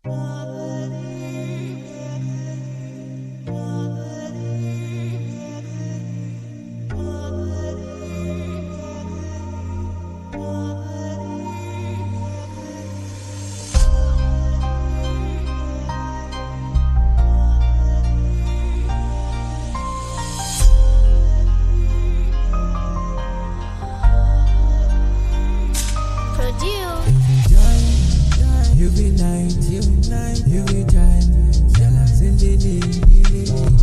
Every night, every time, Yala Zindili,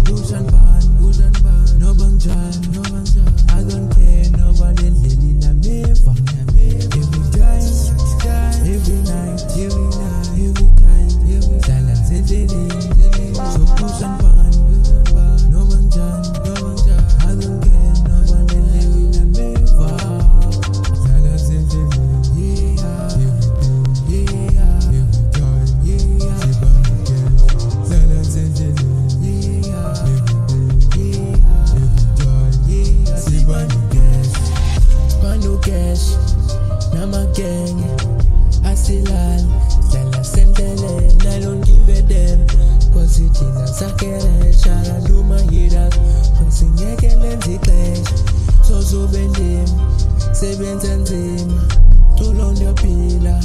Bush and Pan, no bang John, I don't care, nobody living a me. Every time, every night, every time, Yala Zindili, so Bush and Pan, no bang John, I don't care, nobody living a me. Yala Zindili, gang, Asilan, Dala Sendele, I don't give a damn. Cause it in a sakere, Shara do my hiras, cause in Yakan and the clash. So bendim, 7 and him, too long your pillar.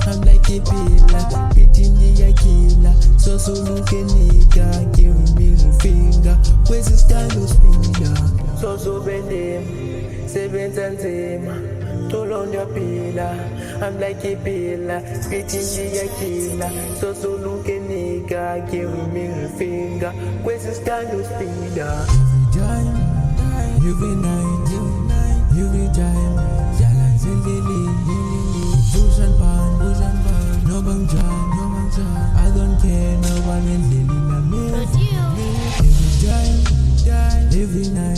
I'm like a pillar, beating the Aquila. So looking nigga, give me the finger. Where's this guy who's finger? So bendim, 7 and him. Too long your pillar, I'm like a pillar, beating the Aquila. So looking nigga, give me the finger. Where's this guy who's finger? Every time, every night, every time, Yala Zindili, Bush and Pan, no bang John, I don't care, no one is living a me. Every time, every night.